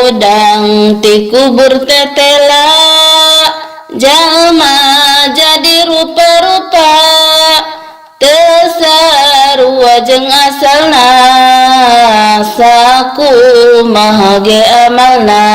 udang ti kubur tetela, jalma jadi rupa-rupa, tesarua jeung asalna, sakumaha ge amalna.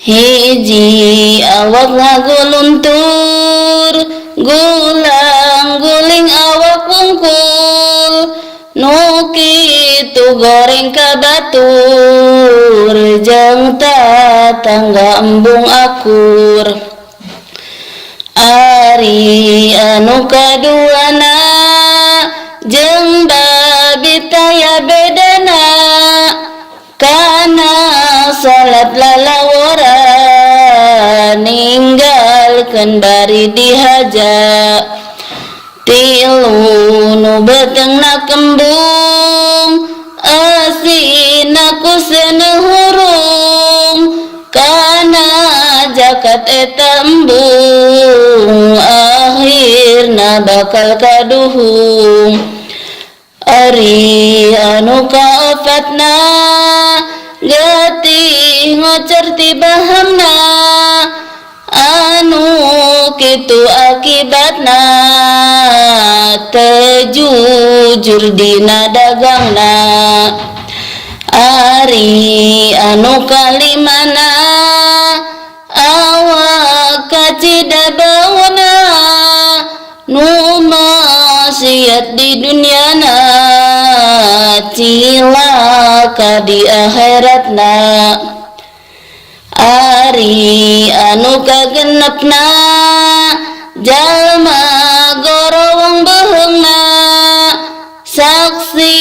Hiji awak ngaguluntur, gulang-guling awak wungkul, nu kitu goreng ka batur, jeung tatangga embung akur. Ari anu kaduana jeung babi taya bedana, kana salat lalawara ninggalkeun bari dihaja. Tilu nu betengna kembung, asina ku seuneu hurung, kana jakat eta embung, akhirna bakal kaduhung. Ari anu kaofatna getih ngocer ti bahamna, anu kitu akibatna teu jujur dina dagangna. Ari anu kalimana awak kacida bauna, nu maksiat di dunyana, cilaka di akhiratna. Ari anu kagenepna jalma gorowong beheungna, saksi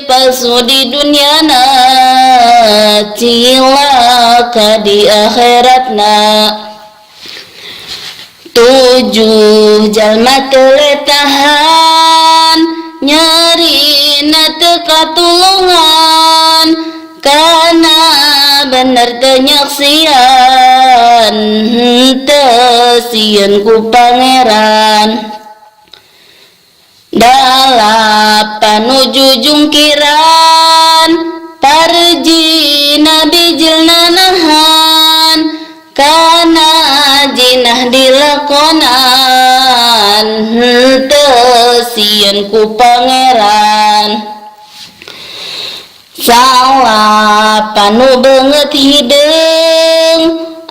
palsu di dunyana, cilaka di akhiratna. Tujuh jalma teu letahan, nyarina teu katulungan, kana bener teu nyaksian, teu sieun ku pangeran. Dalapan nuju jungkiran, parji nabi jilna nahan, kana jinah dilakonan, teu sieun ku pangeran. Salapan nu beungeut hideung,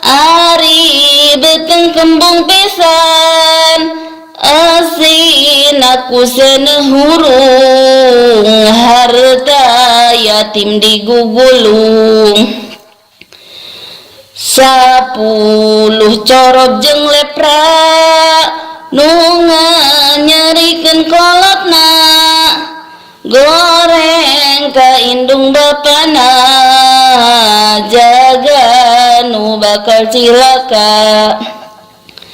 ari beteng kembung pisan, asina ku seuneu hurung, harta yatim digugulung. 10 corop jeung lepra, nu nganyarikeun kolotna, goreng ka indung bapana, jaga nu bakal cilaka.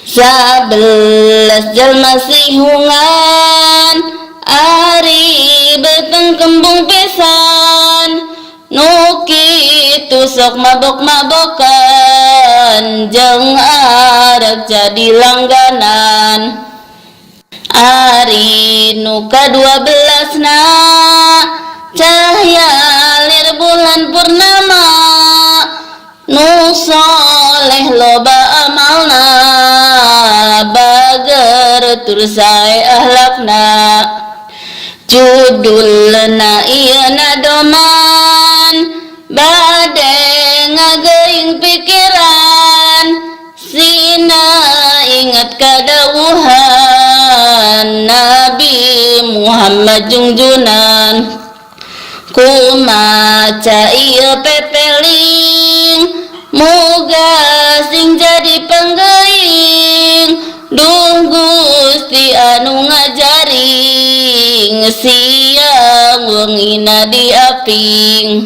11 jalma sihungan, ari beteng kembung pisan, nu kitu sok mabok-mabokan, jeung arek jadi langganan. Ari nu ka-12 na cahya lir bulan purnama, nu soleh loba amalna, bager tur sae ahlakna. Judulna ieuna doman, bade ngageuing pikiran, sina ingat kadawuhan Nabi Muhammad Junjunan. Kumaca ieu pepeling, muga sing jadi penggeuing, duh Gusti anu ngajaring, siang wengina diaping.